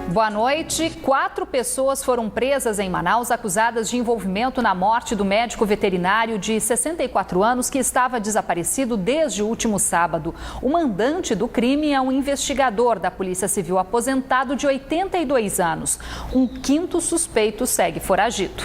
Boa noite. 4 pessoas foram presas em Manaus acusadas de envolvimento na morte do médico veterinário de 64 anos que estava desaparecido desde o último sábado. O mandante do crime é um investigador da Polícia Civil aposentado de 82 anos. Um 5º suspeito segue foragido.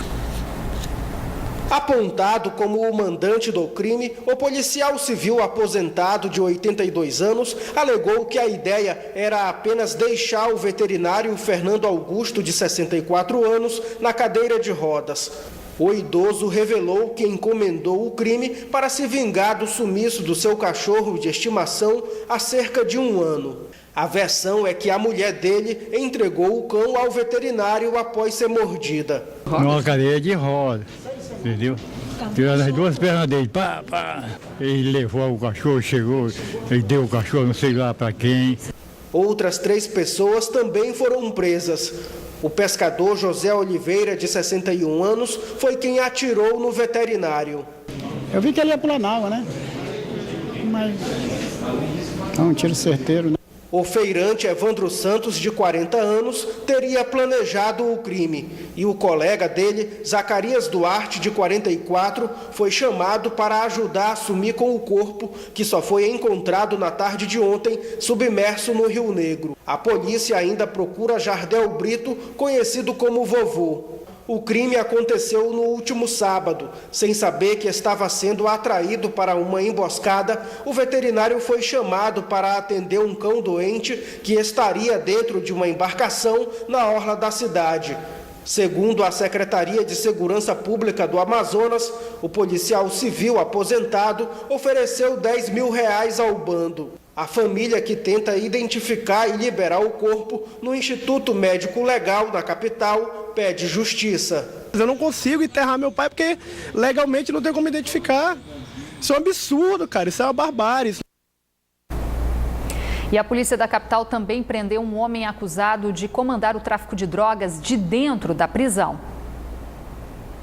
Apontado como o mandante do crime, o policial civil aposentado de 82 anos alegou que a ideia era apenas deixar o veterinário Fernando Augusto, de 64 anos, na cadeira de rodas. O idoso revelou que encomendou o crime para se vingar do sumiço do seu cachorro de estimação há cerca de 1 ano. A versão é que a mulher dele entregou o cão ao veterinário após ser mordida. Numa cadeira de rodas. Entendeu? Tirando as 2 pernas dele, pá. Ele levou o cachorro, chegou, ele deu o cachorro, não sei lá para quem. Outras 3 pessoas também foram presas. O pescador José Oliveira, de 61 anos, foi quem atirou no veterinário. Eu vi que ele ia pular na água, né? Mas é um tiro certeiro, né? O feirante Evandro Santos, de 40 anos, teria planejado o crime e o colega dele, Zacarias Duarte, de 44, foi chamado para ajudar a sumir com o corpo, que só foi encontrado na tarde de ontem, submerso no Rio Negro. A polícia ainda procura Jardel Brito, conhecido como Vovô. O crime aconteceu no último sábado. Sem saber que estava sendo atraído para uma emboscada, o veterinário foi chamado para atender um cão doente que estaria dentro de uma embarcação na orla da cidade. Segundo a Secretaria de Segurança Pública do Amazonas, o policial civil aposentado ofereceu R$10 mil ao bando. A família, que tenta identificar e liberar o corpo no Instituto Médico Legal da capital, pede justiça. Eu não consigo enterrar meu pai porque legalmente não tem como identificar. Isso é um absurdo, cara. Isso é uma barbárie. E a polícia da capital também prendeu um homem acusado de comandar o tráfico de drogas de dentro da prisão.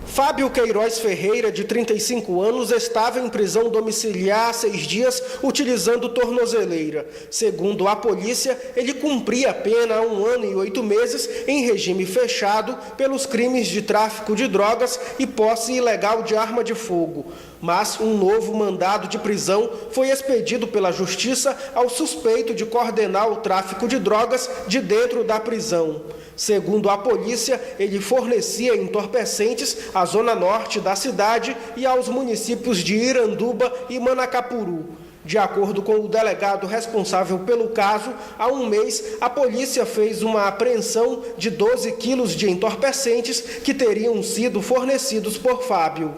Fábio Queiroz Ferreira, de 35 anos, estava em prisão domiciliar há 6 dias utilizando tornozeleira. Segundo a polícia, ele cumpria a pena há 1 ano e 8 meses em regime fechado pelos crimes de tráfico de drogas e posse ilegal de arma de fogo. Mas um novo mandado de prisão foi expedido pela Justiça ao suspeito de coordenar o tráfico de drogas de dentro da prisão. Segundo a polícia, ele fornecia entorpecentes à zona norte da cidade e aos municípios de Iranduba e Manacapuru. De acordo com o delegado responsável pelo caso, há 1 mês, a polícia fez uma apreensão de 12 quilos de entorpecentes que teriam sido fornecidos por Fábio.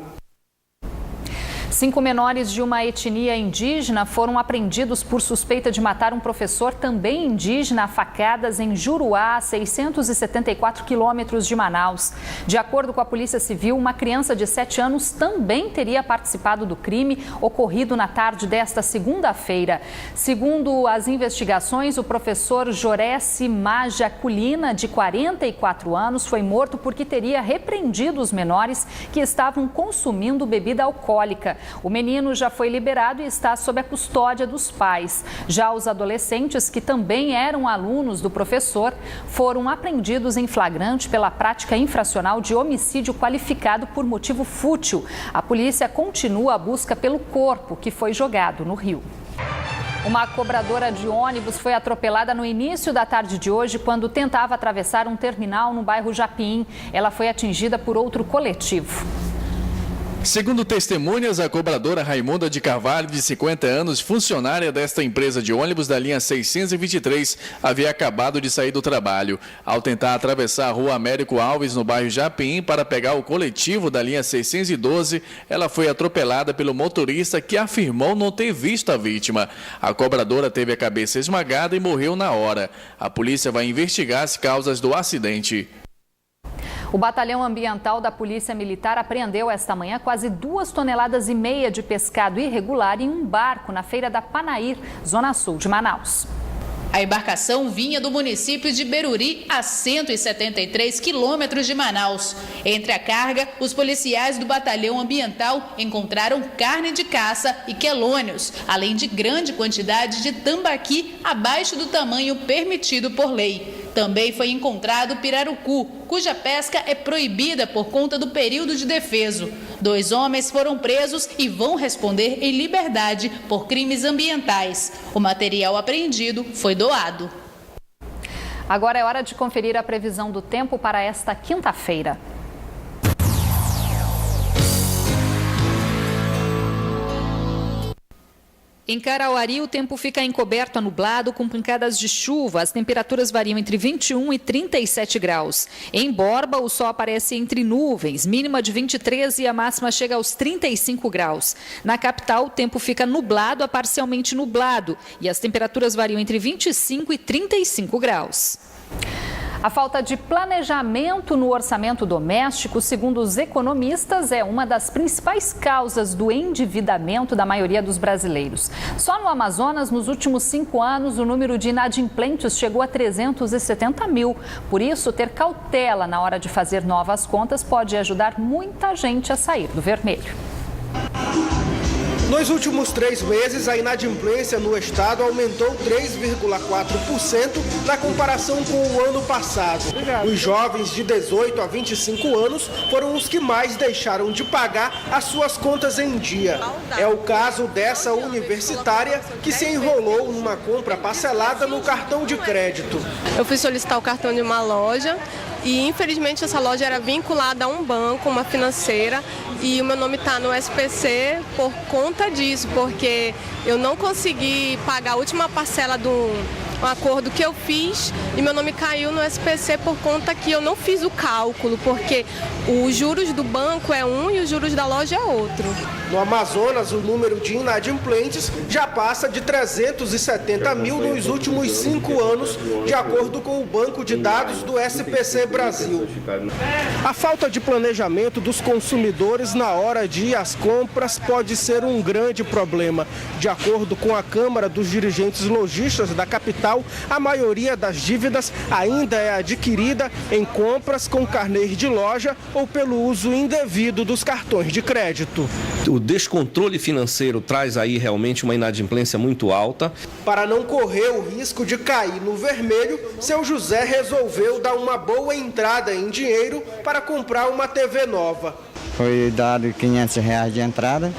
5 menores de uma etnia indígena foram apreendidos por suspeita de matar um professor também indígena a facadas em Juruá, a 674 quilômetros de Manaus. De acordo com a Polícia Civil, uma criança de 7 anos também teria participado do crime ocorrido na tarde desta segunda-feira. Segundo as investigações, o professor Jorece Majaculina, de 44 anos, foi morto porque teria repreendido os menores que estavam consumindo bebida alcoólica. O menino já foi liberado e está sob a custódia dos pais. Já os adolescentes, que também eram alunos do professor, foram apreendidos em flagrante pela prática infracional de homicídio qualificado por motivo fútil. A polícia continua a busca pelo corpo, que foi jogado no rio. Uma cobradora de ônibus foi atropelada no início da tarde de hoje quando tentava atravessar um terminal no bairro Japim. Ela foi atingida por outro coletivo. Segundo testemunhas, a cobradora Raimunda de Carvalho, de 50 anos, funcionária desta empresa de ônibus da linha 623, havia acabado de sair do trabalho. Ao tentar atravessar a rua Américo Alves, no bairro Japim, para pegar o coletivo da linha 612, ela foi atropelada pelo motorista, que afirmou não ter visto a vítima. A cobradora teve a cabeça esmagada e morreu na hora. A polícia vai investigar as causas do acidente. O Batalhão Ambiental da Polícia Militar apreendeu esta manhã quase 2,5 toneladas de pescado irregular em um barco na Feira da Panair, zona sul de Manaus. A embarcação vinha do município de Beruri, a 173 quilômetros de Manaus. Entre a carga, os policiais do Batalhão Ambiental encontraram carne de caça e quelônios, além de grande quantidade de tambaqui abaixo do tamanho permitido por lei. Também foi encontrado pirarucu, cuja pesca é proibida por conta do período de defeso. 2 homens foram presos e vão responder em liberdade por crimes ambientais. O material apreendido foi doado. Agora é hora de conferir a previsão do tempo para esta quinta-feira. Em Carauari, o tempo fica encoberto a nublado com pancadas de chuva. As temperaturas variam entre 21 e 37 graus. Em Borba, o sol aparece entre nuvens, mínima de 23 e a máxima chega aos 35 graus. Na capital, o tempo fica nublado a parcialmente nublado e as temperaturas variam entre 25 e 35 graus. A falta de planejamento no orçamento doméstico, segundo os economistas, é uma das principais causas do endividamento da maioria dos brasileiros. Só no Amazonas, nos últimos 5 anos, o número de inadimplentes chegou a 370 mil. Por isso, ter cautela na hora de fazer novas contas pode ajudar muita gente a sair do vermelho. Nos últimos 3 meses, a inadimplência no estado aumentou 3,4% na comparação com o ano passado. Os jovens de 18 a 25 anos foram os que mais deixaram de pagar as suas contas em dia. É o caso dessa universitária que se enrolou numa compra parcelada no cartão de crédito. Eu fui solicitar o cartão de uma loja e, infelizmente, essa loja era vinculada a um banco, uma financeira, e o meu nome está no SPC por conta disso, porque eu não consegui pagar a última parcela do acordo que eu fiz e meu nome caiu no SPC por conta que eu não fiz o cálculo, porque os juros do banco é um e os juros da loja é outro. No Amazonas, o número de inadimplentes já passa de 370 mil nos últimos 5 anos, de acordo com o banco de dados do SPC Brasil. A falta de planejamento dos consumidores na hora de ir às compras pode ser um grande problema. De acordo com a Câmara dos Dirigentes Lojistas da capital, a maioria das dívidas ainda é adquirida em compras com carnê de loja ou pelo uso indevido dos cartões de crédito. O descontrole financeiro traz aí realmente uma inadimplência muito alta. Para não correr o risco de cair no vermelho, seu José resolveu dar uma boa entrada em dinheiro para comprar uma TV nova. Foi dado R$500 de entrada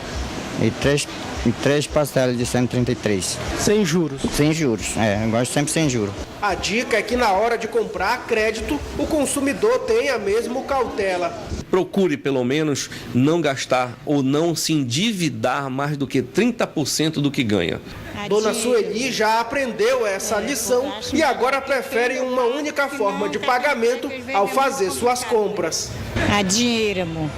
e três parcelas de 133. Sem juros? Sem juros, eu gosto sempre sem juros. A dica é que na hora de comprar crédito, o consumidor tenha mesmo cautela. Procure, pelo menos, não gastar ou não se endividar mais do que 30% do que ganha. Dona Sueli já aprendeu essa lição e agora prefere uma única forma de pagamento ao fazer suas compras. A dinheiro, amor.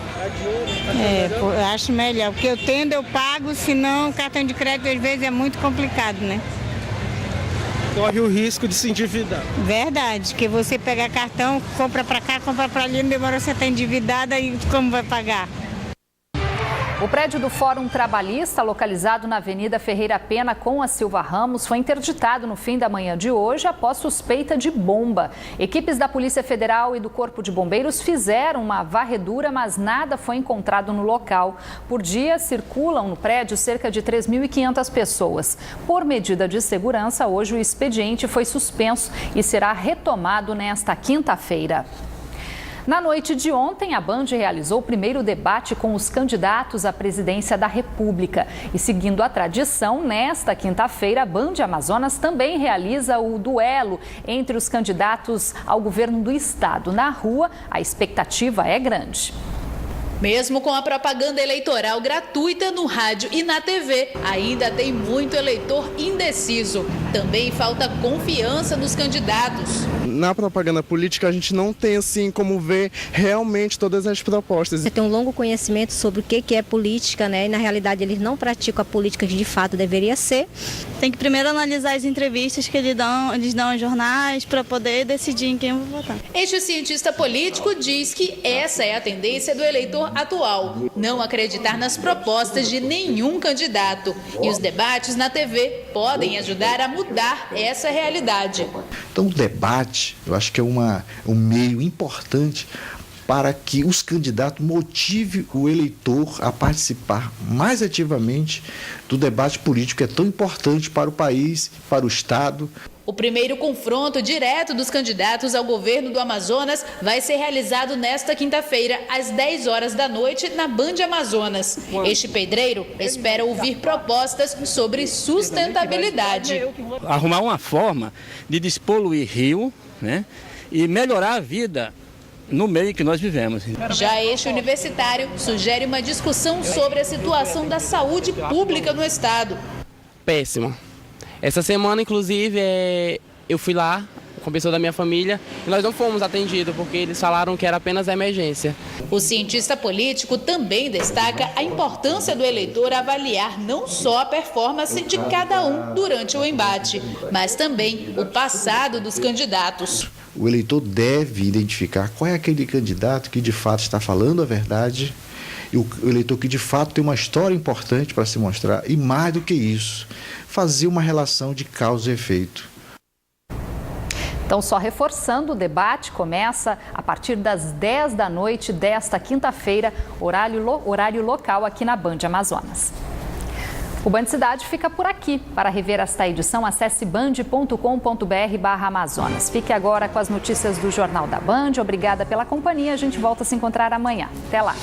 Eu acho melhor, porque eu tendo, eu pago, senão o cartão de crédito às vezes é muito complicado, né? Corre o risco de se endividar. Verdade, que você pegar cartão, compra pra cá, compra pra ali, não demora, você tá endividada e como vai pagar? O prédio do Fórum Trabalhista, localizado na Avenida Ferreira Pena com a Silva Ramos, foi interditado no fim da manhã de hoje após suspeita de bomba. Equipes da Polícia Federal e do Corpo de Bombeiros fizeram uma varredura, mas nada foi encontrado no local. Por dia, circulam no prédio cerca de 3.500 pessoas. Por medida de segurança, hoje o expediente foi suspenso e será retomado nesta quinta-feira. Na noite de ontem, a Band realizou o primeiro debate com os candidatos à presidência da República. E seguindo a tradição, nesta quinta-feira, a Band Amazonas também realiza o duelo entre os candidatos ao governo do estado. Na rua, a expectativa é grande. Mesmo com a propaganda eleitoral gratuita no rádio e na TV, ainda tem muito eleitor indeciso. Também falta confiança nos candidatos. Na propaganda política, a gente não tem assim como ver realmente todas as propostas. Você tem um longo conhecimento sobre o que é política, né? E na realidade eles não praticam a política que de fato deveria ser. Tem que primeiro analisar as entrevistas que eles dão aos jornais para poder decidir em quem eu vou votar. Este cientista político diz que essa é a tendência do eleitor atual, não acreditar nas propostas de nenhum candidato. E os debates na TV podem ajudar a mudar essa realidade. Então o debate, eu acho que é um meio importante para que os candidatos motivem o eleitor a participar mais ativamente do debate político que é tão importante para o país, para o Estado. O primeiro confronto direto dos candidatos ao governo do Amazonas vai ser realizado nesta quinta-feira, às 10 horas da noite, na Band Amazonas. Este pedreiro espera ouvir propostas sobre sustentabilidade. Arrumar uma forma de despoluir rio, né, e melhorar a vida no meio que nós vivemos. Já este universitário sugere uma discussão sobre a situação da saúde pública no estado. Péssima. Essa semana, inclusive, eu fui lá com a pessoa da minha família e nós não fomos atendidos porque eles falaram que era apenas emergência. O cientista político também destaca a importância do eleitor avaliar não só a performance de cada um durante o embate, mas também o passado dos candidatos. O eleitor deve identificar qual é aquele candidato que de fato está falando a verdade e o eleitor que de fato tem uma história importante para se mostrar e, mais do que isso, fazer uma relação de causa e efeito. Então, só reforçando, o debate começa a partir das 10 da noite desta quinta-feira, horário local aqui na Band Amazonas. O Band Cidade fica por aqui. Para rever esta edição, acesse band.com.br/Amazonas. Fique agora com as notícias do Jornal da Band. Obrigada pela companhia. A gente volta a se encontrar amanhã. Até lá.